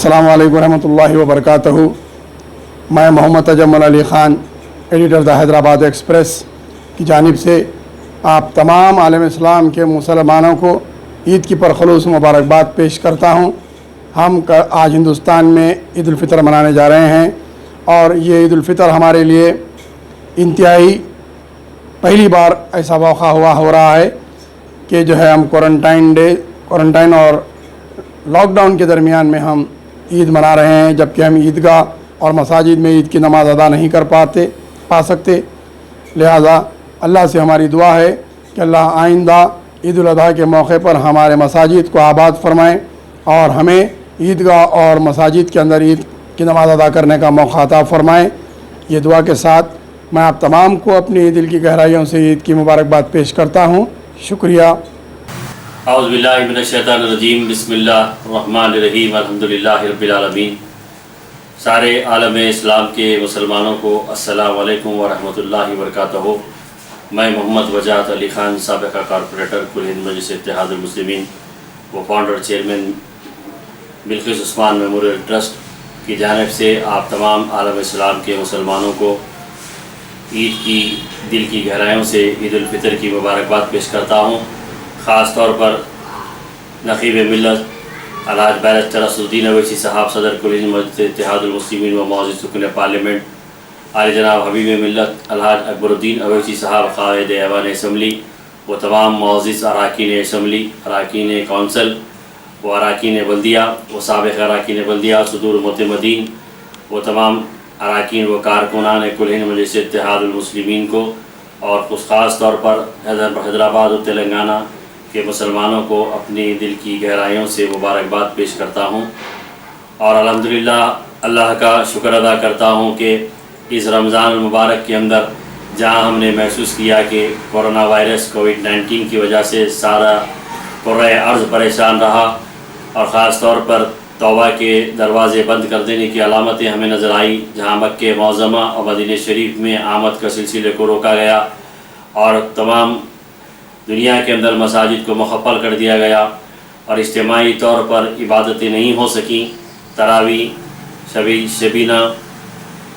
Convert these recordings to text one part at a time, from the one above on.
अस्सलामु अलैकुम रहमतुल्लाहि व बरकातहू। मैं Mohammad Tajammul Ali Khan, editor the Hyderabad Express की जानिब से आप तमाम आलम इस्लाम के मुसलमानों को ईद की परखलूस मुबारकबाद पेश करता हूँ। हम आज हिंदुस्तान में ईद उल फ़ितर मनाने जा रहे हैं और ये ईद उल फ़ितर हमारे लिए इंतहाई पहली बार ऐसा मौका हो रहा है कि जो है हम क्वारंटाइन और लॉकडाउन के दरमियान में हम ईद मना रहे हैं, जबकि हम ईदगाह और मसाजिद में ईद की नमाज़ अदा नहीं कर पा सकते। लिहाजा अल्लाह से हमारी दुआ है कि अल्लाह आइंदा ईद उल अज़हा के मौके पर हमारे मसाजिद को आबाद फरमाएँ और हमें ईदगाह और मसाजिद के अंदर ईद की नमाज़ अदा करने का मौका अता फरमाएँ। ये दुआ के साथ मैं आप तमाम को अपनी दिल की गहराइयों से ईद की मुबारकबाद पेश करता हूँ। शुक्रिया। औज़ुबिल्लाहि मिनश्शैतानिर्रजीम, बिस्मिल्लाहिर्रहमानिर्रहीम, अल्हम्दुलिल्लाहि रब्बिल आलमीन। सारे आलम इस्लाम के मुसलमानों को अस्सलामु अलैकुम व रहमतुल्लाहि व बरकातहू। मैं मोहम्मद वजाहत अली ख़ान, साबिक़ा कॉरपोरेटर कुल हिंद मजलिस इत्तेहादुल मुस्लिमीन व founder chairman Bilkis Usman memorial trust की जानिब से आप तमाम आलम इस्लाम के मुसलमानों को ईद की दिल की गहराइयों से ईद उल फ़ितर की मुबारकबाद पेश करता हूँ। ख़ास तौर पर नक़ीब मिल्लत अलहाज बैरिस्टर असदुद्दीन अवैसी साहब, सदर कुल हिंद मजलिस इत्तेहादुल मुस्लिमीन व मुअज़्ज़िज़ रुकन पार्लियामेंट आले जनाब हबीब मिल्लत अलहाज अकबरुद्दीन अवैसी साहब, क़ाइद ऐवान असम्बली व तमाम मुअज़्ज़िज़ अरकान असम्बली, अरकान कौंसल व अरकान बल्दिया व साबिक़ अरकान बल्दिया, सदूर मुतमदीन व तमाम अरकान व कारकुनान कुल हिंद मजलिस इत्तेहादुल मुस्लिमीन को और कुछ ख़ास तौर पर हैदराबाद और तेलंगाना के मुसलमानों को अपनी दिल की गहराइयों से मुबारकबाद पेश करता हूँ। और अल्हम्दुलिल्लाह अल्लाह का शुक्र अदा करता हूँ कि इस रमज़ान मुबारक के अंदर जहाँ हमने महसूस किया कि कोरोना वायरस कोविड-19 की वजह से सारा कुर्रे अर्ज़ परेशान रहा और ख़ास तौर पर तौबा के दरवाज़े बंद कर देने की अलामतें हमें नज़र आई, जहाँ मक्के मौज़मा और मदीने शरीफ में आमद का सिलसिले को रोका गया और तमाम दुनिया के अंदर मसाजिद को मुख़फ़्फ़ल कर दिया गया और इज्तिमाई तौर पर इबादतें नहीं हो सकीं। तरावी, शबीना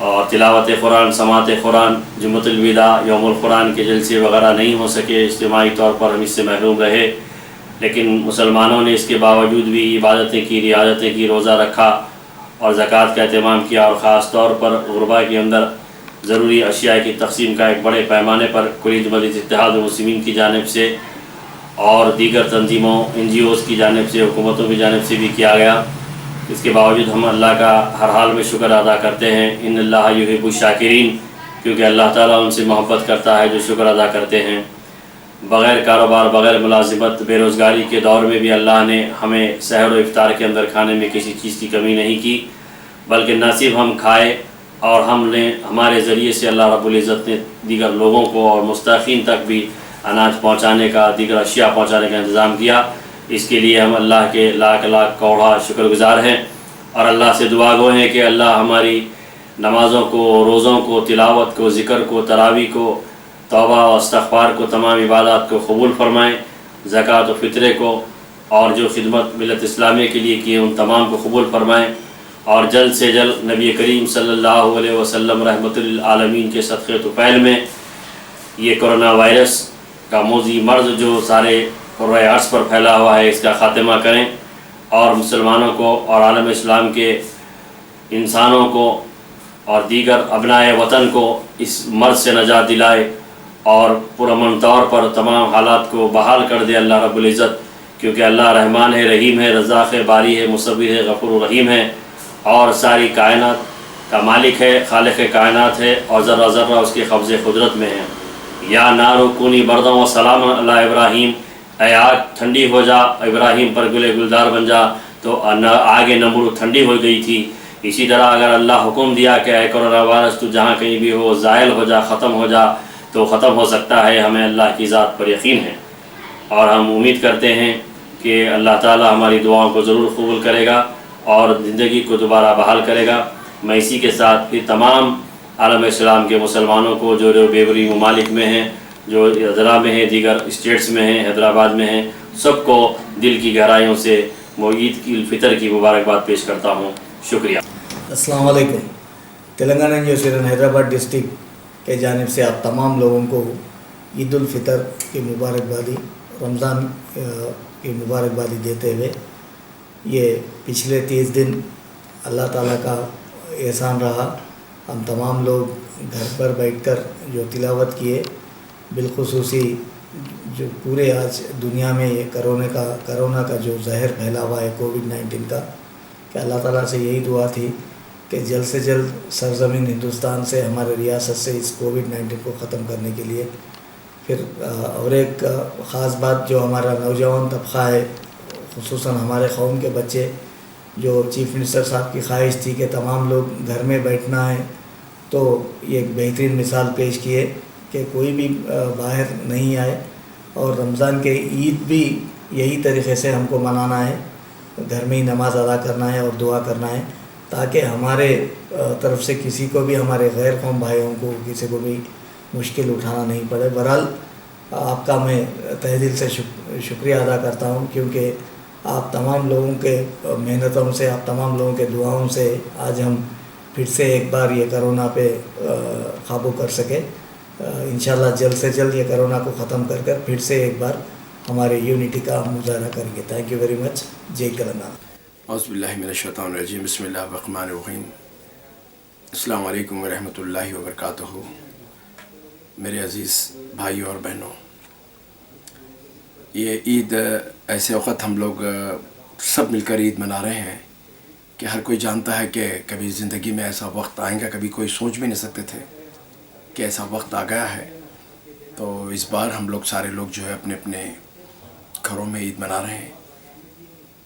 और तिलावत क़ुरान, समात क़ुरान, जुम्मतुल विदा, यौमुल क़ुरान के जलसे वग़ैरह नहीं हो सके। इज्तिमाई तौर पर हम इससे महरूम रहे, लेकिन मुसलमानों ने इसके बावजूद भी इबादतें की, रियाज़तें की, रोज़ा रखा और ज़कात का एहतमाम किया और ख़ास तौर पर गुरबा के अंदर ज़रूरी अशिया की तक़सीम का एक बड़े पैमाने पर कुल हिंद मजलिस इत्तेहादुल मुस्लिमीन की जानिब से और दीगर तंजीमों NGOs की जानिब से, हुकूमतों की जानिब से भी किया गया। इसके बावजूद हम अल्लाह का हर हाल में शुक्र अदा करते हैं। इन्नल्लाह युहिब्बुश शाकिरीन, क्योंकि अल्लाह ताला उनसे मोहब्बत करता है जो शुक्र अदा करते हैं। बग़ैर कारोबार, बग़ैर मुलाजिमत, बेरोज़गारी के दौर में भी अल्लाह ने हमें सहर व इफ्तार के अंदर खाने में किसी चीज़ की कमी नहीं की, बल्कि न सिर्फ हम खाए और हमने हमारे ज़रिए से अल्लाह रब्बुल इज़्ज़त ने दीगर लोगों को और मुस्तहीक़ीन तक भी अनाज पहुँचाने का, दीगर अशिया पहुँचाने का इंतज़ाम किया। इसके लिए हम अल्लाह के लाख लाख कौड़ा शुक्रगुज़ार हैं और अल्लाह से दुआ गो हैं कि अल्लाह हमारी नमाज़ों को, रोज़ों को, तिलावत को, ज़िक्र को, तरावी को, तौबा और इस्तिग़फ़ार को, तमाम इबादत को कबूल फरमाएँ। ज़कात व फ़ित्रे को और जो खिदमत मिल्लत इस्लामी के लिए किए उन तमाम को कबूल फरमाएँ और जल्द से जल्द नबी करीम सल्लल्लाहु अलैहि वसल्लम रहमतुल आलमीन के सदक़े तुफ़ैल में ये कोरोना वायरस का मोज़ी मर्ज़ जो सारे कुर्रे अर्ज़ पर फैला हुआ है, इसका ख़ात्मा करें और मुसलमानों को और आलम इस्लाम के इंसानों को और दीगर अबनाए वतन को इस मर्ज़ से नजात दिलाए और पुरअमन तौर पर तमाम हालात को बहाल कर दे अल्लाह रब्बुल इज़्ज़त, क्योंकि अल्लाह रहमान है, रहीम है, रज़्ज़ाक़ है, बारी है, मुसव्विर है, गफ़ूर रहीम है और सारी कायनात का मालिक है, खालिक़ कायनात है और ज़र्रा ज़र्रा उसके कब्ज़े क़ुदरत में है। या नारु कूनी बरदम व सलाम अला इब्राहीम, ऐ आग ठंडी हो जा, इब्राहीम पर गुले गुलदार बन जा। तो आगे नमरूद ठंडी हो गई थी। इसी तरह अगर अल्लाह हुक्म दिया कि ऐ कोरोना वायरस तू जहाँ कहीं भी हो ज़ायल हो जा, ख़त्म हो जा, तो ख़त्म हो सकता है। हमें अल्लाह की ज़ात पर यकीन है और हम उम्मीद करते हैं कि अल्लाह ताला हमारी दुआओं को ज़रूर कबूल करेगा और ज़िंदगी को दोबारा बहाल करेगा। मैं इसी के साथ फिर तमाम आलम इस्लाम के मुसलमानों को जो बेबरी ममालिक में हैं, जो ज़रा में हैं, दीगर स्टेट्स में हैं, हैदराबाद में हैं, सबको दिल की गहराइयों से عید کی الفطر کی مبارکباد پیش کرتا ہوں. شکریہ. السلام علیکم. تلنگانہ یونیورسٹی حیدرآباد ڈسٹرکٹ کے جانب سے آپ تمام لوگوں کو عید الفطر کی مبارکبادی، رمضان کی مبارکبادی دیتے ہوئے، یہ پچھلے 30 دن اللہ تعالیٰ کا احسان رہا. ہم تمام لوگ گھر پر بیٹھ کر جو تلاوت کیے، بالخصوصی جو پورے آج دنیا میں یہ کرونا کا جو زہر پھیلا ہوا ہے کووڈ-19 کا، کہ اللہ تعالیٰ سے یہی دعا تھی کہ جلد سے جلد سرزمین ہندوستان سے، ہمارے ریاست سے اس کووڈ-19 کو ختم کرنے کے لیے. پھر اور ایک خاص بات، جو ہمارا نوجوان طبقہ ہے، خصوصاً ہمارے قوم کے بچے، جو چیف منسٹر صاحب کی خواہش تھی کہ تمام لوگ گھر میں بیٹھنا ہے، تو یہ ایک بہترین مثال پیش کیے کہ کوئی بھی باہر نہیں آئے. اور رمضان کے عید بھی یہی طریقے سے ہم کو منانا ہے، گھر میں ہی نماز ادا کرنا ہے اور دعا کرنا ہے، تاکہ ہمارے طرف سے کسی کو بھی، ہمارے غیر قوم بھائیوں کو کسی کو بھی مشکل اٹھانا نہیں پڑے. بہرحال آپ کا میں تہ دل سے شکریہ ادا کرتا ہوں، کیونکہ آپ تمام لوگوں کے محنتوں سے، آپ تمام لوگوں کے دعاؤں سے آج ہم پھر سے ایک بار یہ کرونا پہ قابو کر سکے. انشاءاللہ جلد سے جلد یہ کرونا کو ختم کر پھر سے ایک بار ہمارے یونٹی کا مظاہرہ کریں گے. Thank you very much. جے تلنگانہ. اعوذ باللہ من الشیطان الرجیم. بسم اللہ الرحمن الرحیم. السلام علیکم ورحمۃ اللہ وبرکاتہ. میرے عزیز بھائیوں اور بہنوں، یہ عید ایسے وقت ہم لوگ سب مل کر عید منا رہے ہیں کہ ہر کوئی جانتا ہے کہ کبھی زندگی میں ایسا وقت آئے گا، کبھی کوئی سوچ بھی نہیں سکتے تھے کہ ایسا وقت آ گیا ہے. تو اس بار ہم لوگ سارے لوگ جو ہے اپنے اپنے گھروں میں عید منا رہے ہیں.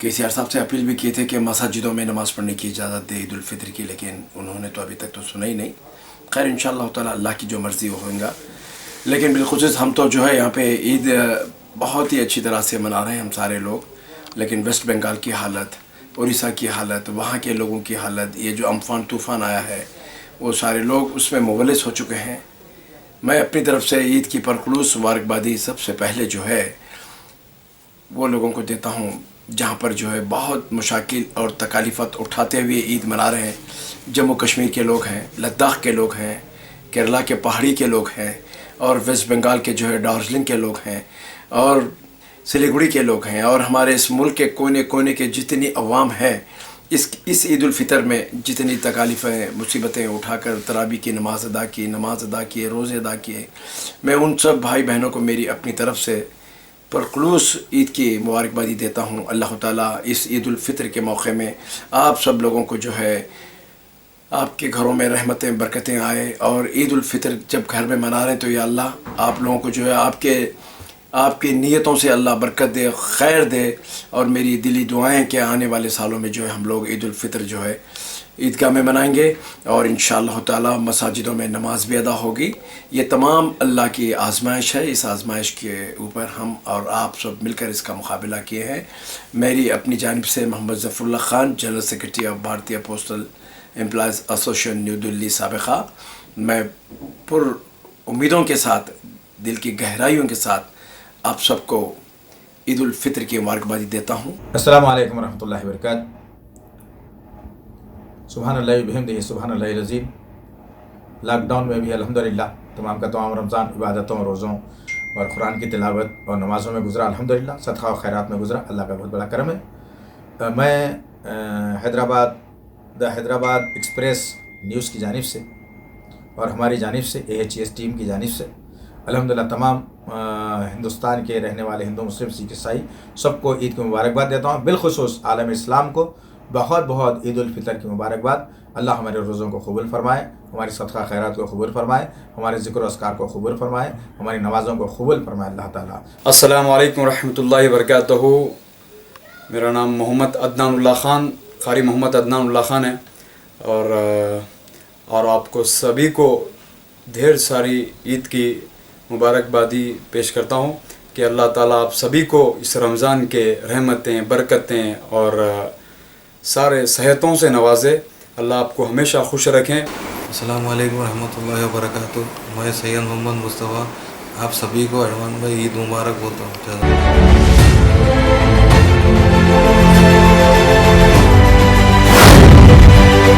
KCR صاحب سے اپیل بھی کیے تھے کہ مساجدوں میں نماز پڑھنے کی اجازت دے عید الفطر کی، لیکن انہوں نے تو ابھی تک تو سنا ہی نہیں. خیر انشاءاللہ تعالی اللہ کی جو مرضی وہ ہوگا. لیکن بالخصوص ہم تو جو ہے یہاں پہ عید بہت ہی اچھی طرح سے منا رہے ہیں ہم سارے لوگ. لیکن ویسٹ بنگال کی حالت، اڑیسہ کی حالت، وہاں کے لوگوں کی حالت، یہ جو امفان طوفان آیا ہے، وہ سارے لوگ اس میں ملوث ہو چکے ہیں. میں اپنی طرف سے عید کی پرخلوص مبارکبادی سب سے پہلے جو ہے وہ لوگوں کو دیتا ہوں جہاں پر جو ہے بہت مشاکل اور تکالیفات اٹھاتے ہوئے عید منا رہے ہیں. جموں کشمیر کے لوگ ہیں، لداخ کے لوگ ہیں، کیرلا کے پہاڑی کے لوگ ہیں، اور ویسٹ بنگال کے جو ہے دارجلنگ کے لوگ ہیں، اور سلیگوڑی کے لوگ ہیں، اور ہمارے اس ملک کے کونے کونے کے جتنی عوام ہیں، اس عید الفطر میں جتنی تکالیفیں مصیبتیں اٹھا کر تراویح کی نماز ادا کیے، روزے ادا کیے، میں ان سب بھائی بہنوں کو میری اپنی طرف سے پرخلوص عید کی مبارکبادی دیتا ہوں. اللہ تعالیٰ اس عید الفطر کے موقع میں آپ سب لوگوں کو جو ہے آپ کے گھروں میں رحمتیں برکتیں آئے. اور عید الفطر جب گھر میں منا رہے ہیں تو یا اللہ آپ لوگوں کو جو ہے آپ کی نیتوں سے اللہ برکت دے، خیر دے. اور میری دلی دعائیں کہ آنے والے سالوں میں جو ہے ہم لوگ عید الفطر جو ہے عیدگاہ میں منائیں گے، اور انشاءاللہ تعالی مساجدوں میں نماز بھی ادا ہوگی. یہ تمام اللہ کی آزمائش ہے. اس آزمائش کے اوپر ہم اور آپ سب مل کر اس کا مقابلہ کیے ہیں. میری اپنی جانب سے Muhammad Zafar Ullah Khan, general secretary of Bharatiya postal employees association new Delhi سابقہ، میں پر امیدوں کے ساتھ، دل کی گہرائیوں کے ساتھ آپ سب کو عید الفطر کی مبارکبادی دیتا ہوں. السلام علیکم ورحمۃ اللہ وبرکاتہ. سبحان اللہ بحمدہ سبحان اللہ العظیم. لاک ڈاؤن میں بھی الحمدللہ تمام کا تمام رمضان عبادتوں، روزوں اور قرآن کی تلاوت اور نمازوں میں گزرا. الحمدللہ صدقہ و خیرات میں گزرا. اللہ کا بہت بڑا کرم ہے. میں حیدرآباد ایکسپریس نیوز کی جانب سے اور ہماری جانب سے AHS ٹیم کی جانب سے الحمدللہ تمام ہندوستان کے رہنے والے ہندو، مسلم، سکھ، عیسائی سب کو عید کی مبارکباد دیتا ہوں. بالخصوص عالم اسلام کو بہت بہت عید الفطر کی مبارکباد. اللہ ہمارے روزوں کو قبول فرمائے، ہماری صدقہ خیرات کو قبول فرمائے، ہمارے ذکر و اذکار کو قبول فرمائے، ہماری نمازوں کو قبول فرمائے اللہ تعالیٰ. السلام علیکم ورحمۃ اللہ وبرکاتہ. میرا نام محمد عدنان اللہ خان، قاری محمد عدنان اللہ خان ہے، اور آپ کو سبھی کو ڈھیر ساری عید کی مبارکبادی پیش کرتا ہوں کہ اللہ تعالیٰ آپ سبھی کو اس رمضان کے رحمتیں، برکتیں اور سارے صحتوں سے نوازے. اللہ آپ کو ہمیشہ خوش رکھیں. السلام علیکم ورحمۃ اللہ وبرکاتہ. میں سید محمد مصطفیٰ آپ سبھی کو ایڈوانس میں عید مبارک بولتا ہوں.